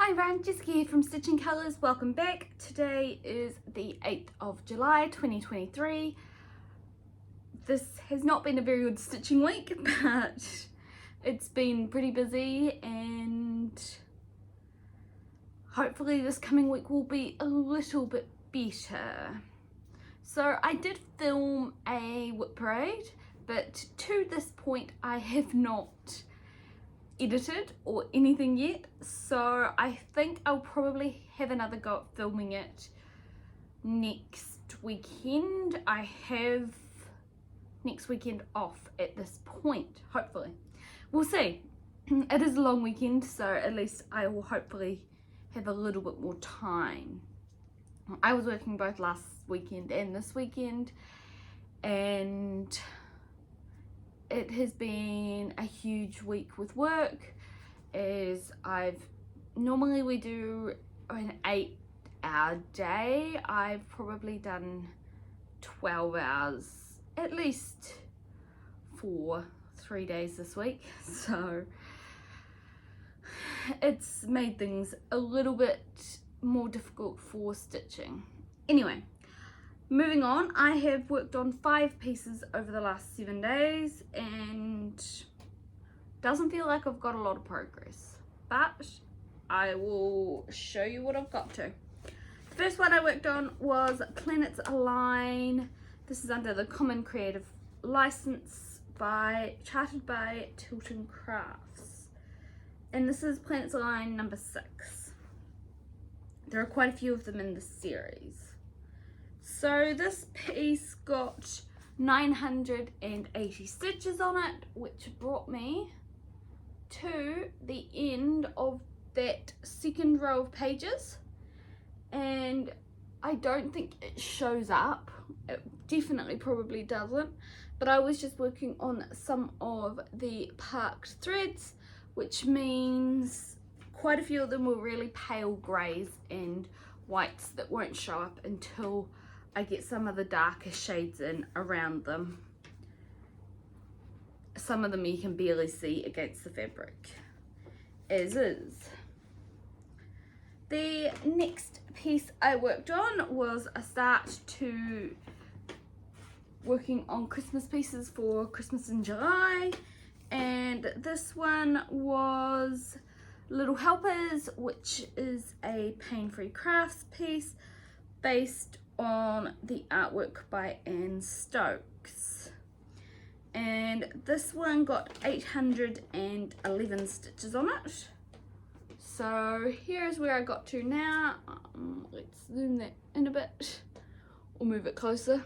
Hi everyone, Jessica here from Stitching Colours. Welcome back. Today is the 8th of July 2023. This has not been a very good stitching week, but it's been pretty busy and hopefully this coming week will be a little bit better. So I did film a whip parade, but to this point I have not edited or anything yet, so I think I'll probably have another go at filming it next weekend. I have next weekend off at this point, hopefully. We'll see. It is a long weekend, so at least I will hopefully have a little bit more time. I was working both last weekend and this weekend, and it has been a huge week with work, as normally we do an 8-hour day. I've probably done 12 hours at least for 3 days this week, so it's made things a little bit more difficult for stitching. Anyway, moving on, I have worked on 5 pieces over the last 7 days and doesn't feel like I've got a lot of progress, but I will show you what I've got to. The first one I worked on was Planets Align. This is under the Common Creative License charted by Tilton Crafts, and this is Planets Align number 6. There are quite a few of them in this series. So this piece got 980 stitches on it, which brought me to the end of that second row of pages, and I don't think it shows up. It definitely probably doesn't, but I was just working on some of the parked threads, which means quite a few of them were really pale greys and whites that won't show up until I get some of the darker shades in around them. Some of them you can barely see against the fabric, as is. The next piece I worked on was a start to working on Christmas pieces for Christmas in July, and this one was Little Helpers, which is a pain-free crafts piece based on the artwork by Anne Stokes, and this one got 811 stitches on it. So here's where I got to now. Let's zoom that in a bit or move it closer.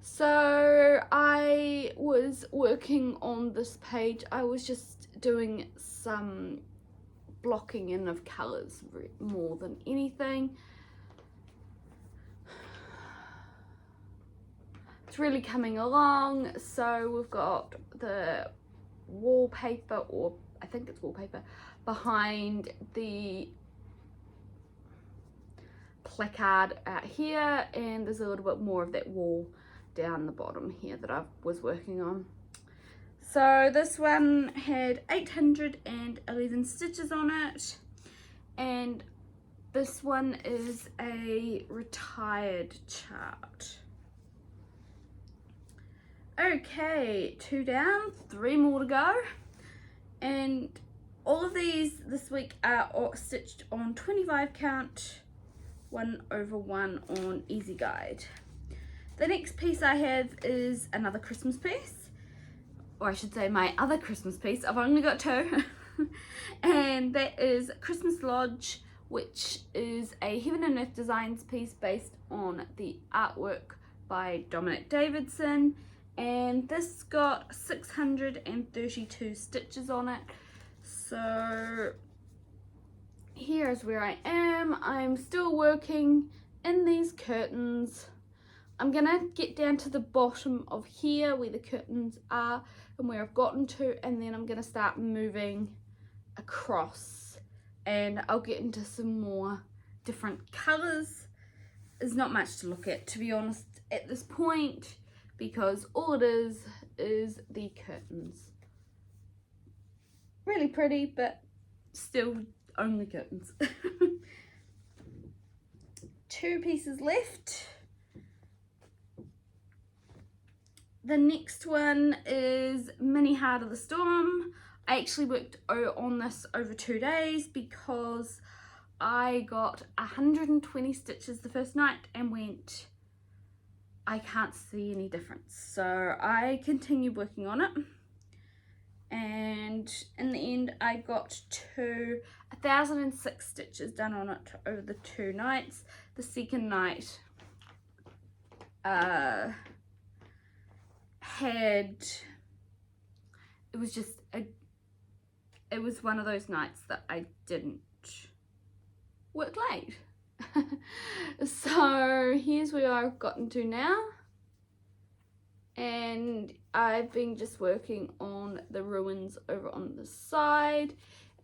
So I was working on this page. I was just doing some blocking in of colours more than anything. It's really coming along. So we've got the wallpaper, or I think it's wallpaper, behind the placard out here, and there's a little bit more of that wall down the bottom here that I was working on. So this one had 811 stitches on it, and this one is a retired chart. Okay, 2 down, 3 more to go, and all of these this week are stitched on 25 count, 1/1 on Easy Guide. The next piece I have is another Christmas piece, or I should say my other Christmas piece. I've only got 2 and that is Christmas Lodge, which is a Heaven and Earth Designs piece based on the artwork by Dominic Davidson, and this got 632 stitches on it. So here's where I am. I'm still working in these curtains. I'm gonna get down to the bottom of here where the curtains are and where I've gotten to, and then I'm gonna start moving across, and I'll get into some more different colors. There's not much to look at, to be honest, at this point, because all it is the curtains. Really pretty, but still only curtains. 2 pieces left. The next one is Mini Heart of the Storm. I actually worked on this over 2 days because I got 120 stitches the first night and went, I can't see any difference. So I continued working on it, and in the end I got to 1,006 stitches done on it over the 2 nights. The second night it was one of those nights that I didn't work late. So here's where I've gotten to now, and I've been just working on the ruins over on the side,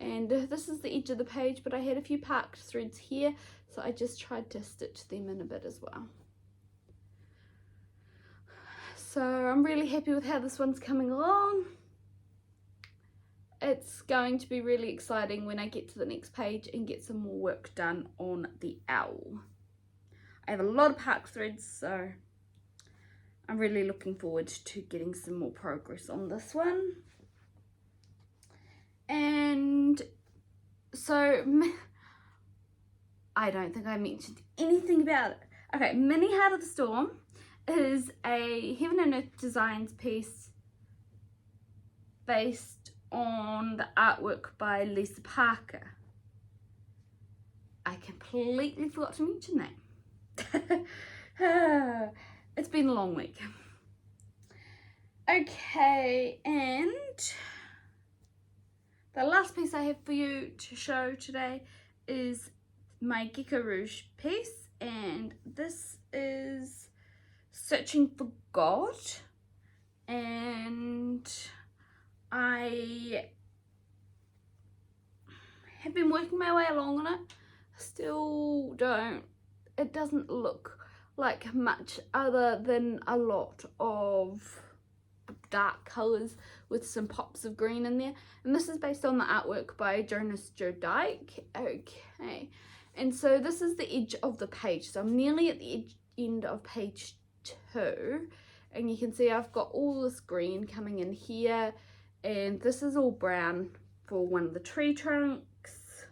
and this is the edge of the page, but I had a few parked threads here, so I just tried to stitch them in a bit as well. So I'm really happy with how this one's coming along. It's going to be really exciting when I get to the next page and get some more work done on the owl. I have a lot of parked threads, so I'm really looking forward to getting some more progress on this one. And so I don't think I mentioned anything about it. Okay, Mini Heart of the Storm is a Heaven and Earth Designs piece based on the artwork by Lisa Parker. I completely forgot to mention that. It's been a long week. Okay, and the last piece I have for you to show today is my Gecko Rouge piece, and this is Searching for God, and I have been working my way along on it. It doesn't look like much other than a lot of dark colours with some pops of green in there, and this is based on the artwork by Jonas Joe Dyke. Okay, and so this is the edge of the page, so I'm nearly at the end of page 2, and you can see I've got all this green coming in here, and this is all brown for one of the tree trunks,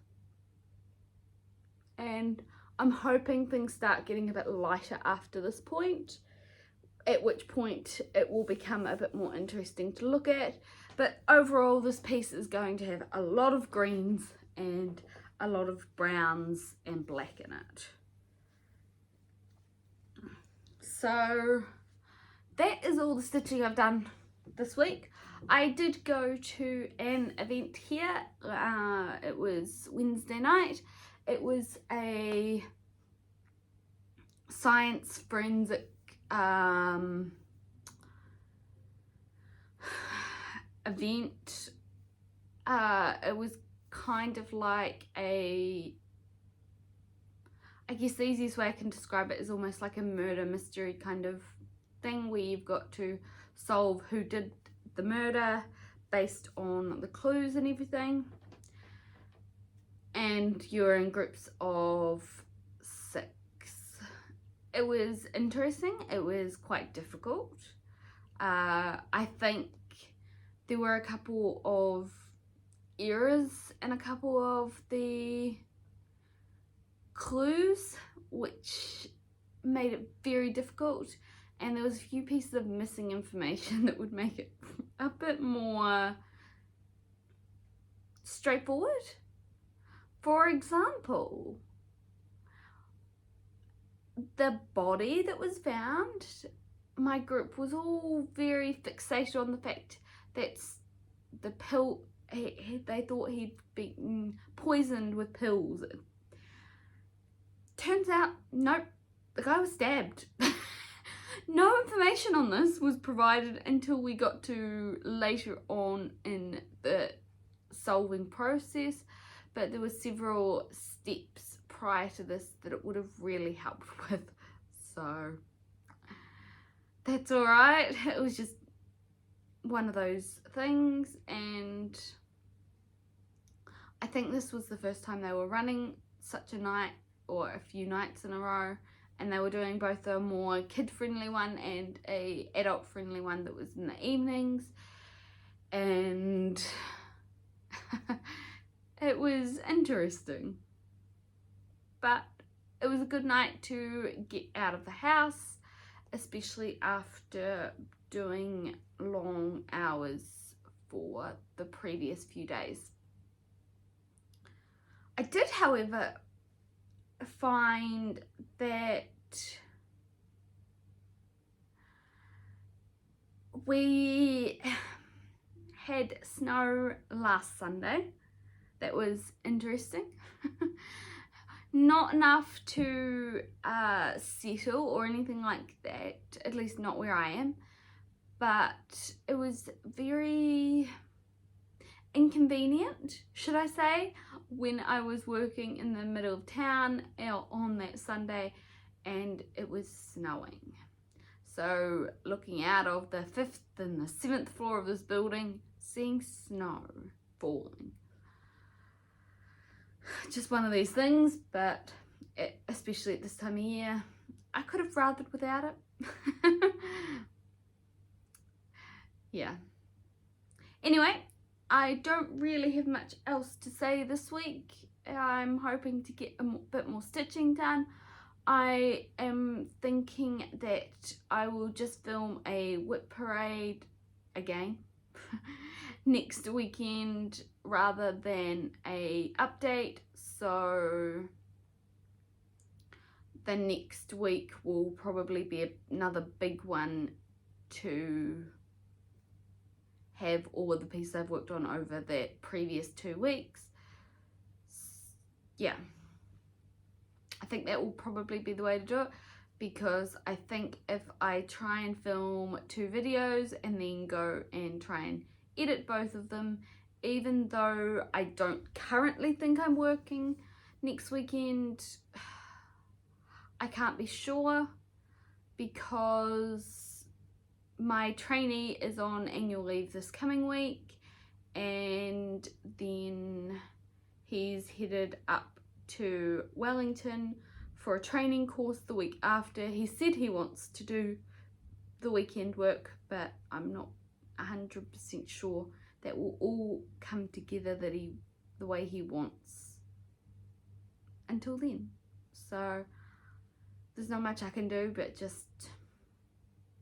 and I'm hoping things start getting a bit lighter after this point, at which point it will become a bit more interesting to look at. But overall this piece is going to have a lot of greens and a lot of browns and black in it. So that is all the stitching I've done this week. I did go to an event here. It was Wednesday night. It was a science forensic event. It was kind of like I guess the easiest way I can describe it is almost like a murder mystery kind of thing, where you've got to solve who did the murder based on the clues and everything, and you're in groups of 6. It was interesting. It was quite difficult. I think there were a couple of errors in a couple of the clues, which made it very difficult, and there was a few pieces of missing information that would make it a bit more straightforward. For example, the body that was found, my group was all very fixated on the fact that the pill, they thought he'd been poisoned with pills. Turns out, nope, the guy was stabbed. No information on this was provided until we got to later on in the solving process, but there were several steps prior to this that it would have really helped with, so that's alright. It was just one of those things, and I think this was the first time they were running such a night or a few nights in a row, and they were doing both a more kid-friendly one and a adult-friendly one that was in the evenings, and it was interesting, but it was a good night to get out of the house, especially after doing long hours for the previous few days. I did, however, find that we had snow last Sunday. That was interesting. Not enough to settle or anything like that, at least not where I am, but it was very inconvenient, should I say, when I was working in the middle of town on that Sunday and it was snowing. So looking out of the 5th and the 7th floor of this building, seeing snow falling. Just one of these things, but especially at this time of year, I could have rathered without it. Yeah. Anyway, I don't really have much else to say this week. I'm hoping to get a bit more stitching done. I am thinking that I will just film a whip parade again next weekend rather than a update, so the next week will probably be another big one to have all of the pieces I've worked on over the previous 2 weeks. Yeah, I think that will probably be the way to do it, because I think if I try and film 2 videos and then go and try and edit both of them, even though I don't currently think I'm working next weekend, I can't be sure because my trainee is on annual leave this coming week, and then he's headed up to Wellington for a training course the week after. He said he wants to do the weekend work, but I'm not 100% sure that will all come together the way he wants until then. So there's not much I can do but just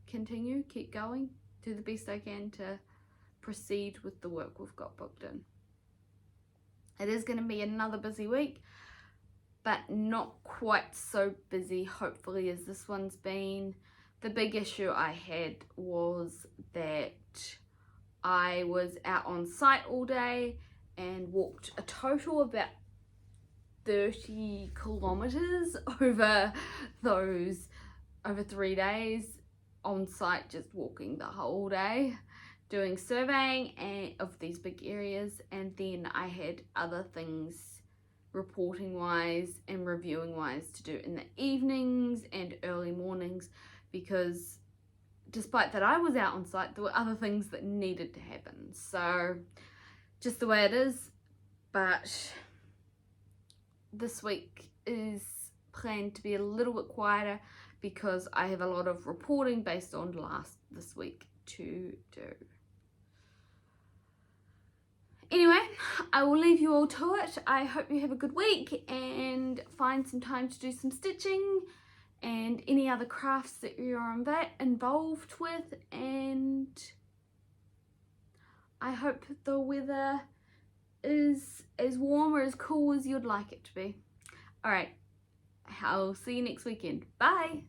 continue, keep going, do the best I can to proceed with the work we've got booked in. It is going to be another busy week, but not quite so busy, hopefully, as this one's been. The big issue I had was that I was out on site all day and walked a total of about 30 kilometers over 3 days on site, just walking the whole day, doing surveying of these big areas, and then I had other things reporting wise and reviewing wise to do in the evenings and early mornings, because despite that I was out on site, there were other things that needed to happen. So just the way it is. But this week is planned to be a little bit quieter because I have a lot of reporting based on this week to do. Anyway, I will leave you all to it. I hope you have a good week and find some time to do some stitching and any other crafts that you're involved with, and I hope the weather is as warm or as cool as you'd like it to be. Alright, I'll see you next weekend. Bye!